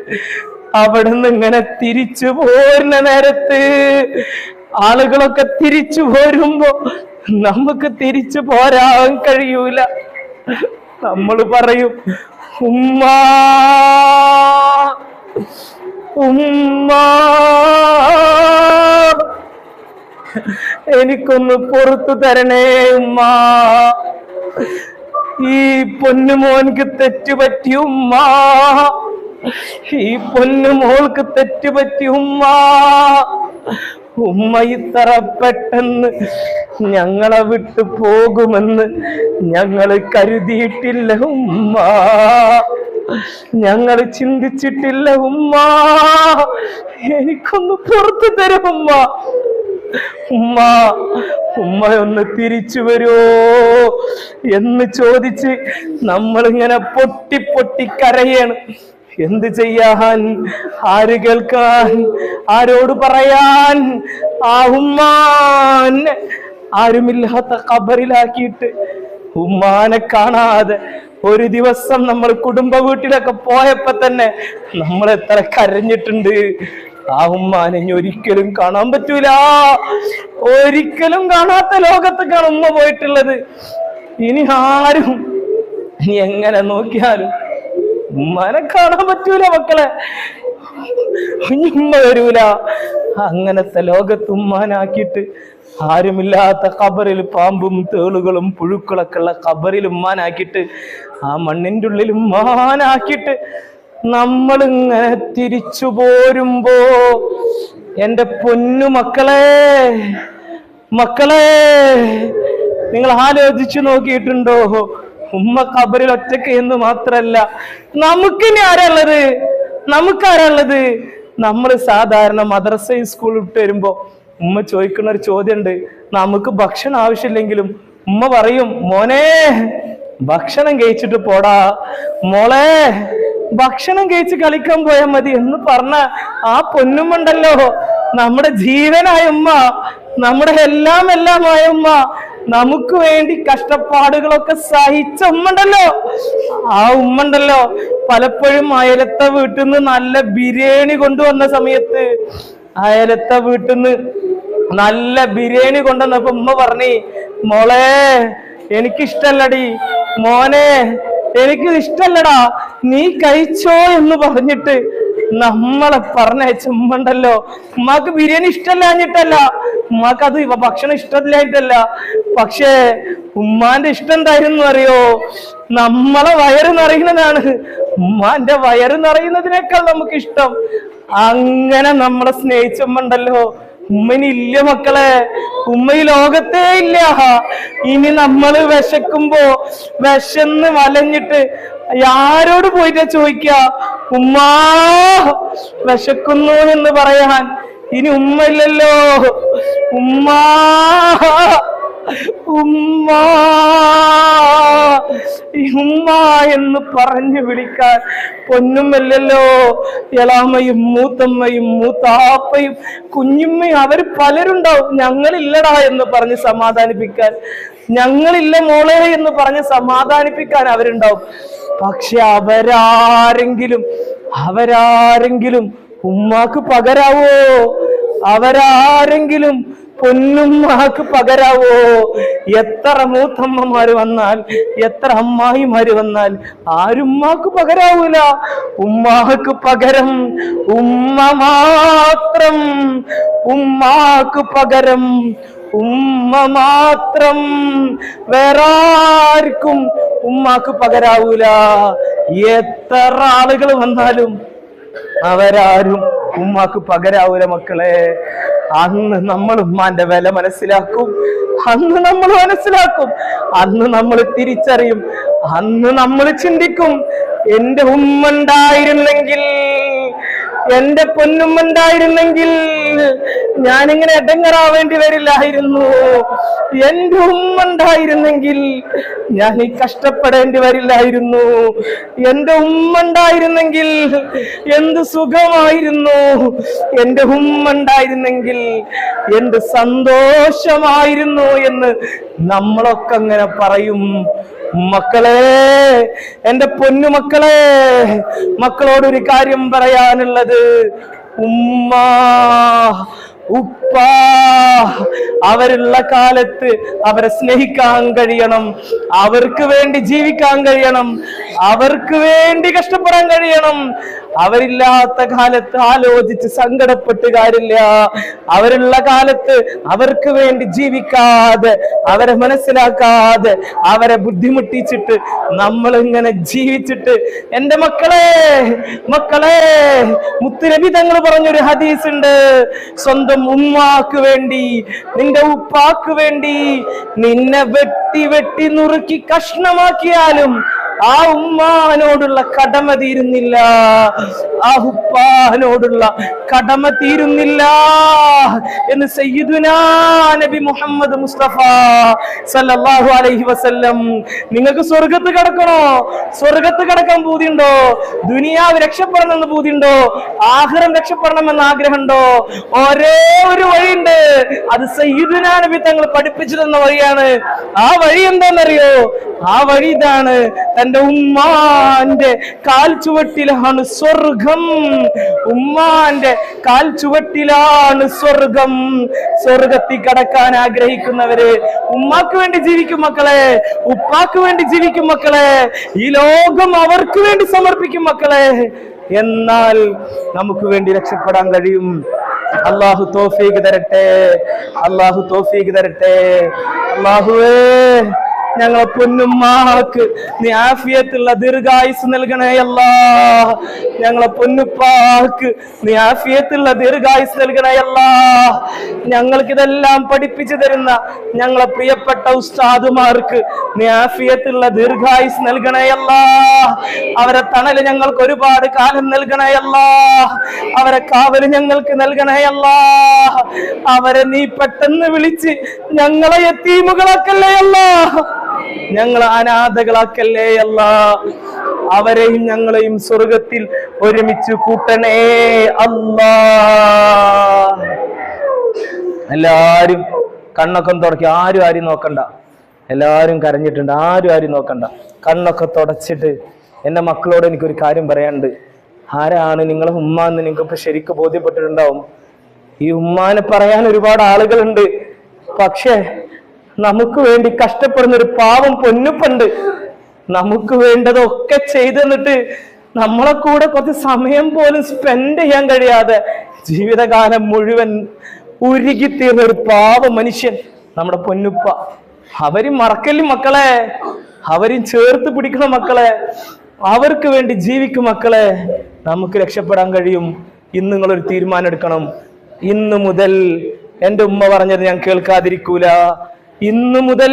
അവിടുന്ന് ഇങ്ങനെ തിരിച്ചു പോരുന്ന നേരത്ത് ആളുകളൊക്കെ തിരിച്ചു പോരുമ്പോ നമുക്ക് തിരിച്ചു പോരാൻ കഴിയൂല. നമ്മൾ പറയും, ഉമ്മാ ഉമ്മാ എനിക്കൊന്ന് പുറത്തു തരണേ ഉമ്മാ, ഈ പൊന്നുമോൻക്ക് തെറ്റുപറ്റി ഉമ്മാ, ഈ പൊന്നുമോൾക്ക് തെറ്റുപറ്റി ഉമ്മാ, ഉമ്മ ഇത്ര പെട്ടെന്ന് ഞങ്ങളെ വിട്ടു പോകുമെന്ന് ഞങ്ങള് കരുതിയിട്ടില്ല ഉമ്മ, ഞങ്ങള് ചിന്തിച്ചിട്ടില്ല ഉമ്മ, എനിക്കൊന്ന് പുറത്തു തരും ഉമ്മ, ഉമ്മ ഉമ്മയൊന്ന് തിരിച്ചു വരുമോ എന്ന് ചോദിച്ച് നമ്മളിങ്ങനെ പൊട്ടി പൊട്ടി കരയാണ്. എന്ത് ചെയ്യാൻ, ആര് കേൾക്കാൻ, ആരോട് പറയാൻ? ആ ഉമ്മാനെ ആരുമില്ലാത്ത ഖബറിലാക്കിയിട്ട് ഉമ്മാനെ കാണാതെ ഒരു ദിവസം നമ്മൾ കുടുംബ വീട്ടിലൊക്കെ പോയപ്പോ തന്നെ നമ്മൾ എത്ര കരഞ്ഞിട്ടുണ്ട്. ആ ഉമ്മാനെ ഇനി ഒരിക്കലും കാണാൻ പറ്റൂല. ഒരിക്കലും കാണാത്ത ലോകത്തേക്കാണ് ഉമ്മ പോയിട്ടുള്ളത്. ഇനി ആരും ഇനി എങ്ങനെ നോക്കിയാലും ഉമ്മാനെ കാണാൻ പറ്റൂല മക്കളെ, ഉമ്മ വരൂല. അങ്ങനത്തെ ലോകത്ത് ഉമ്മാനാക്കിയിട്ട് ആരുമില്ലാത്ത ഖബറിൽ പാമ്പും തേളുകളും പുഴുക്കളൊക്കെ ഉള്ള ഖബറിൽ ഉമ്മാനാക്കിയിട്ട് ആ മണ്ണിൻ്റെ ഉള്ളിൽ ഉമ്മാനാക്കിയിട്ട് നമ്മളിങ്ങനെ തിരിച്ചു പോരുമ്പോ എൻ്റെ പൊന്നു മക്കളെ, മക്കളെ നിങ്ങൾ ആലോചിച്ചു നോക്കിയിട്ടുണ്ടോ? ഉമ്മ ഖബറിൽ ഒറ്റയ്ക്ക് എന്ന് മാത്രല്ല, നമുക്കിനി ആരാള്ളത്? നമുക്കാരാള്ളത്? നമ്മൾ സാധാരണ മദ്രസയും സ്കൂളിൽ വിട്ട് വരുമ്പോ ഉമ്മ ചോദിക്കുന്ന ഒരു ചോദ്യമുണ്ട്. നമുക്ക് ഭക്ഷണം ആവശ്യമില്ലെങ്കിലും ഉമ്മ പറയും, മോനെ ഭക്ഷണം കഴിച്ചിട്ട് പോടാ, മോളെ ഭക്ഷണം കഴിച്ച് കളിക്കാൻ പോയാൽ മതി എന്ന് പറഞ്ഞ ആ പൊന്നുമുണ്ടല്ലോ, നമ്മുടെ ജീവനായ ഉമ്മ, നമ്മുടെ എല്ലാമായ ഉമ്മ, നമുക്ക് വേണ്ടി കഷ്ടപ്പാടുകളൊക്കെ സഹിച്ച ഉമ്മണ്ടല്ലോ. ആ ഉമ്മണ്ടല്ലോ പലപ്പോഴും അയലത്തെ വീട്ടിൽ നിന്ന് നല്ല ബിരിയാണി കൊണ്ടുവന്ന സമയത്ത്, അയലത്തെ വീട്ടിൽ നിന്ന് നല്ല ബിരിയാണി കൊണ്ടുവന്നപ്പോ ഉമ്മ പറഞ്ഞേ, മോളെ എനിക്കിഷ്ടല്ലടി, മോനെ എനിക്ക് ഇഷ്ടല്ലടാ, നീ കഴിച്ചോ എന്ന് പറഞ്ഞിട്ട് നമ്മളെ പറഞ്ഞയച്ച ഉമ്മണ്ടല്ലോ. ഉമ്മാക്ക് ബിരിയാണി ഇഷ്ടമല്ലാഞ്ഞിട്ടല്ല, ഉമ്മാക്ക് അത് ഭക്ഷണം ഇഷ്ടമില്ലാഞ്ഞിട്ടല്ല, പക്ഷേ ഉമ്മാന്റെ ഇഷ്ടം എന്തായിരുന്നു അറിയോ? നമ്മളെ വയറ് നിറയുന്നതാണ്. ഉമ്മാന്റെ വയറ് നിറയുന്നതിനേക്കാൾ നമുക്ക് ഇഷ്ടം. അങ്ങനെ നമ്മളെ സ്നേഹിച്ച ഉമ്മണ്ടല്ലോ, ഉമ്മനി ഇല്ല മക്കളെ, ഉമ്മ ഈ ലോകത്തേ ഇല്ല. ഇനി നമ്മള് വിശക്കുമ്പോ വിശന്ന് വലഞ്ഞിട്ട് ആരോട് പോയിട്ടാ ചോദിക്ക, ഉമ്മാ വിശക്കുന്നു എന്ന് പറയാൻ? ഇനി ഉമ്മ ഇല്ലല്ലോ. ഉമ്മാ ഉമ്മാ ഉമ്മ എന്ന് പറഞ്ഞു വിളിക്കാൻ പൊന്നുമല്ലല്ലോ. എളാമയും മൂത്തമ്മയും മൂത്താപ്പയും കുഞ്ഞുമ്മയും അവര് പലരുണ്ടാവും. ഞങ്ങളില്ലടാ എന്ന് പറഞ്ഞ് സമാധാനിപ്പിക്കാൻ, ഞങ്ങളില്ല മോളെ എന്ന് പറഞ്ഞ് സമാധാനിപ്പിക്കാൻ അവരുണ്ടാവും. പക്ഷെ അവരാരെങ്കിലും ഉമ്മാക്ക് പകരാവോ? അവരാരെങ്കിലും പൊന്നുമ്മാക്ക് പകരാവോ? എത്ര മൂത്തമ്മമാര് വന്നാൽ, എത്ര അമ്മായിമാര് വന്നാൽ ആരുമ്മാക്ക് പകരാവൂല. ഉമ്മാക്ക് പകരം ഉമ്മ മാത്രം, ഉമ്മാക്ക് പകരം ഉമ്മ മാത്രം. വേറെ ആർക്കും ഉമ്മാക്ക് പകരാവൂല. എത്ര ആളുകൾ വന്നാലും അവരാരും ഉമ്മാക്ക് പകരാവൂല മക്കളെ. അന്ന് നമ്മൾ ഉമ്മാന്റെ വില മനസ്സിലാക്കും, അന്ന് നമ്മൾ മനസ്സിലാക്കും, അന്ന് നമ്മൾ തിരിച്ചറിയും, അന്ന് നമ്മൾ ചിന്തിക്കും, എന്റെ ഉമ്മ ഉണ്ടായിരുന്നെങ്കിൽ, എന്റെ പൊന്നുമ്മ ഉണ്ടായിരുന്നെങ്കിൽ ഞാനിങ്ങനെ ഇടങ്ങറാവേണ്ടി വരില്ലായിരുന്നു. എന്റെ ഉമ്മ ഉണ്ടായിരുന്നെങ്കിൽ ഞാൻ ഈ കഷ്ടപ്പെടേണ്ടി വരില്ലായിരുന്നു. എന്റെ ഉമ്മ ഉണ്ടായിരുന്നെങ്കിൽ എന്ത് സുഖമായിരുന്നു. എന്റെ ഉമ്മ ഉണ്ടായിരുന്നെങ്കിൽ എന്ത് സന്തോഷമായിരുന്നു എന്ന് നമ്മളൊക്കെ അങ്ങനെ പറയും. മക്കളെ, എന്റെ പൊന്നുമക്കളെ, മക്കളോടൊരു കാര്യം പറയാനുള്ളത്, ഉമ്മ ഉപ്പ അവരുള്ള കാലത്ത് അവരെ സ്നേഹിക്കാൻ കഴിയണം, അവർക്ക് വേണ്ടി ജീവിക്കാൻ കഴിയണം, അവർക്ക് വേണ്ടി കഷ്ടപ്പെടാൻ കഴിയണം. അവരില്ലാത്ത കാലത്ത് ആലോചിച്ച് സങ്കടപ്പെട്ട് കാര്യമില്ല. അവരുള്ള കാലത്ത് അവർക്ക് വേണ്ടി ജീവിക്കാതെ, അവരെ മനസ്സിലാക്കാതെ, അവരെ ബുദ്ധിമുട്ടിച്ചിട്ട് നമ്മൾ ഇങ്ങനെ ജീവിച്ചിട്ട്, എന്റെ മക്കളെ മുത്തുനബി തങ്ങൾ പറഞ്ഞൊരു ഹദീസ് ഉണ്ട്, സ്വന്തം ഉമ്മാക്ക് വേണ്ടി, നിന്റെ ഉപ്പാക്ക് വേണ്ടി നിന്നെ വെട്ടി നുറുക്കി കഷ്ണമാക്കിയാലും ആ ഉമ്മാനോടുള്ള കടമ തീരുന്നില്ല, ആ ഉപ്പാനോടുള്ള കടമ തീരുന്നില്ല എന്ന് സയ്യിദുനാ നബി മുഹമ്മദ് മുസ്തഫ സല്ലല്ലാഹു അലൈഹി വസല്ലം. നിങ്ങൾക്ക് സ്വർഗത്ത് കടക്കണോ? സ്വർഗത്ത് കടക്കാൻ പൂതിയുണ്ടോ? ദുനിയാവ് രക്ഷപ്പെടണമെന്ന് പൂതിയുണ്ടോ? ആഖിറം രക്ഷപ്പെടണമെന്ന് ആഗ്രഹമുണ്ടോ? ഒരേ ഒരു വഴിയുണ്ട്, അത് സയ്യിദുനാ നബി തങ്ങൾ പഠിപ്പിച്ചു തന്ന വഴിയാണ്. ആ വഴി എന്താണെന്നറിയോ? ആ വഴി ഇതാണ്, തന്റെ ഉമ്മാന്റെ കാൽ ചുവട്ടിലാണ് സ്വർഗം. ഉമ്മാന്റെ കാൽ ചുവട്ടിലാണ് സ്വർഗം. സ്വർഗത്തിൽ കടക്കാൻ ആഗ്രഹിക്കുന്നവര് ഉമ്മാക്ക് വേണ്ടി ജീവിക്കും മക്കളെ, ഉപ്പാക്ക് വേണ്ടി ജീവിക്കും മക്കളെ, ഈ ലോകം അവർക്ക് വേണ്ടി സമർപ്പിക്കും മക്കളെ. എന്നാൽ നമുക്ക് വേണ്ടി രക്ഷപ്പെടാൻ കഴിയും. അല്ലാഹു തൗഫീഖ് തരട്ടെ, അല്ലാഹു തൗഫീഖ് തരട്ടെ. അല്ലാഹുവേ, ഞങ്ങളെ പൊന്നുമ്മാക്ക് നീ ആഫിയത്തുള്ള ദീർഘായുസ് നൽകണേ അല്ലാ. ഞങ്ങളെ പൊന്നുപ്പാക്ക് നീ ആഫിയത്തുള്ള ദീർഘായുസ് നൽകണേ അല്ലാ. ഞങ്ങൾക്കിതെല്ലാം പഠിപ്പിച്ചു തരുന്ന ഞങ്ങളെ പ്രിയപ്പെട്ട ഉസ്താദുമാർക്ക് നീ ആഫിയത്തുള്ള ദീർഘായുസ് നൽകണേ അല്ലാ. അവരെ തണല് ഞങ്ങൾക്ക് ഒരുപാട് കാലം നൽകണേ അല്ലാ. അവരെ കാവല് ഞങ്ങൾക്ക് നൽകണേ അല്ലാ. അവരെ നീ പെട്ടെന്ന് വിളിച്ച് ഞങ്ങളെ യതീമുകളാക്കല്ലേ അല്ലാ, ഞങ്ങളെ അനാഥകളാക്കല്ലേ അല്ലാ. അവരെയും ഞങ്ങളെയും സ്വർഗത്തിൽ ഒരുമിച്ച് കൂട്ടണേ അല്ലാ. എല്ലാരും കണ്ണൊക്കെ തുടക്കി, ആരും നോക്കണ്ട. എല്ലാരും കരഞ്ഞിട്ടുണ്ട്, ആരും നോക്കണ്ട. കണ്ണൊക്കെ തുടച്ചിട്ട് എന്റെ മക്കളോട് എനിക്കൊരു കാര്യം പറയാനുണ്ട്. ആരാണ് നിങ്ങളെ ഉമ്മ എന്ന് നിങ്ങൾക്കിപ്പോ ശരിക്കും ബോധ്യപ്പെട്ടിട്ടുണ്ടാവും. ഈ ഉമ്മാനെ പറയാൻ ഒരുപാട് ആളുകളുണ്ട്, പക്ഷേ നമുക്ക് വേണ്ടി കഷ്ടപ്പെടുന്ന ഒരു പാവം പൊന്നുപ്പുണ്ട്. നമുക്ക് വേണ്ടതൊക്കെ ചെയ്തു തന്നിട്ട് നമ്മളെ കൂടെ കുറച്ച് സമയം പോലും സ്പെൻഡ് ചെയ്യാൻ കഴിയാതെ ജീവിതകാലം മുഴുവൻ ഉരുകിത്തീർന്ന ഒരു പാവം മനുഷ്യൻ നമ്മുടെ പൊന്നുപ്പ. അവരും മറക്കലും മക്കളെ, അവരും ചേർത്ത് പിടിക്കണം മക്കളെ, അവർക്ക് വേണ്ടി ജീവിക്കും മക്കളെ. നമുക്ക് രക്ഷപ്പെടാൻ കഴിയും. ഇന്ന് നിങ്ങളൊരു തീരുമാനം എടുക്കണം. ഇന്ന് മുതൽ എൻ്റെ ഉമ്മ പറഞ്ഞത് ഞാൻ കേൾക്കാതിരിക്കൂല, ഇന്നു മുതൽ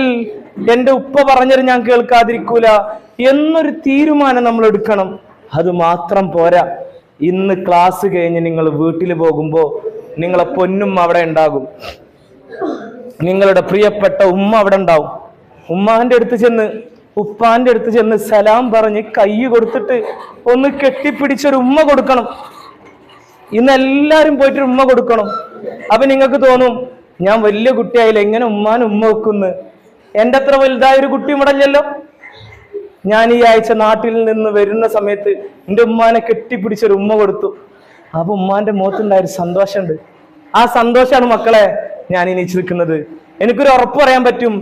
എൻ്റെ ഉപ്പ പറഞ്ഞത് ഞാൻ കേൾക്കാതിരിക്കൂല എന്നൊരു തീരുമാനം നമ്മൾ എടുക്കണം. അത് മാത്രം പോരാ. ഇന്ന് ക്ലാസ് കഴിഞ്ഞ് നിങ്ങൾ വീട്ടിൽ പോകുമ്പോൾ നിങ്ങളെ പൊന്നും അവിടെ ഉണ്ടാകും, നിങ്ങളുടെ പ്രിയപ്പെട്ട ഉമ്മ അവിടെ ഉണ്ടാവും. ഉമ്മാന്റെ അടുത്ത് ചെന്ന്, ഉപ്പാന്റെ അടുത്ത് ചെന്ന് സലാം പറഞ്ഞ് കൈ കൊടുത്തിട്ട് ഒന്ന് കെട്ടിപ്പിടിച്ചൊരു ഉമ്മ കൊടുക്കണം. ഇന്ന് എല്ലാരും പോയിട്ട് ഉമ്മ കൊടുക്കണം. അപ്പൊ നിങ്ങൾക്ക് തോന്നും, ഞാൻ വലിയ കുട്ടിയായില്ല, എങ്ങനെ ഉമ്മാൻ ഉമ്മ വെക്കുന്നു? എൻ്റെ അത്ര വലുതായൊരു കുട്ടി മുടഞ്ഞല്ലോ. ഞാൻ ഈ ആഴ്ച നാട്ടിൽ നിന്ന് വരുന്ന സമയത്ത് എൻ്റെ ഉമ്മാനെ കെട്ടിപ്പിടിച്ചൊരു ഉമ്മ കൊടുത്തു. അപ്പൊ ഉമ്മാന്റെ മുഖത്തുണ്ടായൊരു സന്തോഷമുണ്ട്. ആ സന്തോഷമാണ് മക്കളെ ഞാൻ ഇനി നിൽക്കുന്നത്. എനിക്കൊരു ഉറപ്പ് പറയാൻ പറ്റും,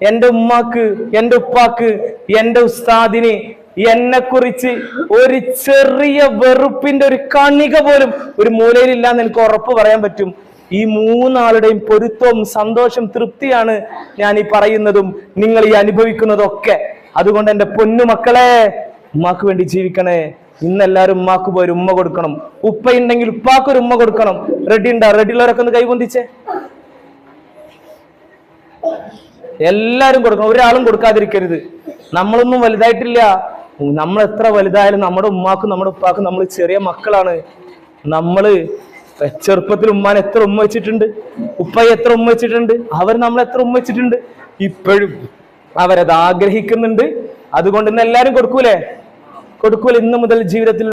എൻ്റെ ഉമ്മാക്ക്, എൻ്റെ ഉപ്പാക്ക്, എൻ്റെ ഉസ്താദിന് എന്നെ കുറിച്ച് ഒരു ചെറിയ വെറുപ്പിന്റെ ഒരു കണിക പോലും ഒരു മൂലയിലില്ലാന്ന് എനിക്ക് ഉറപ്പ് പറയാൻ പറ്റും. ഈ മൂന്നാളുടെയും പൊരുത്തവും സന്തോഷം, തൃപ്തിയാണ് ഞാൻ ഈ പറയുന്നതും നിങ്ങൾ ഈ അനുഭവിക്കുന്നതൊക്കെ. അതുകൊണ്ട് എൻ്റെ പൊന്നു മക്കളെ, ഉമ്മാക്ക് വേണ്ടി ജീവിക്കണേ. ഇന്നെല്ലാരും ഉമ്മാക്ക് പോയി ഉമ്മ കൊടുക്കണം. ഉപ്പ ഉണ്ടെങ്കിൽ ഉപ്പാക്കൊരു ഉമ്മ കൊടുക്കണം. റെഡി ഉണ്ടാ? റെഡിയുള്ളവരൊക്കെ ഒന്ന് കൈപൊന്തിച്ചേ. എല്ലാരും കൊടുക്കണം, ഒരാളും കൊടുക്കാതിരിക്കരുത്. നമ്മളൊന്നും വലുതായിട്ടില്ല. നമ്മൾ എത്ര വലുതായാലും നമ്മുടെ ഉമ്മാക്കും നമ്മുടെ ഉപ്പാക്കും നമ്മൾ ചെറിയ മക്കളാണ്. നമ്മള് ചെറുപ്പത്തിൽ ഉമ്മാൻ എത്ര ഉമ്മ വെച്ചിട്ടുണ്ട്, ഉപ്പയെ എത്ര ഉമ്മ വെച്ചിട്ടുണ്ട്, അവർ നമ്മൾ എത്ര ഉമ്മ വെച്ചിട്ടുണ്ട്. ഇപ്പോഴും അവരത് ആഗ്രഹിക്കുന്നുണ്ട്. അതുകൊണ്ട് ഇന്ന് എല്ലാരും കൊടുക്കൂലേ? ഇന്ന് മുതൽ ജീവിതത്തിൽ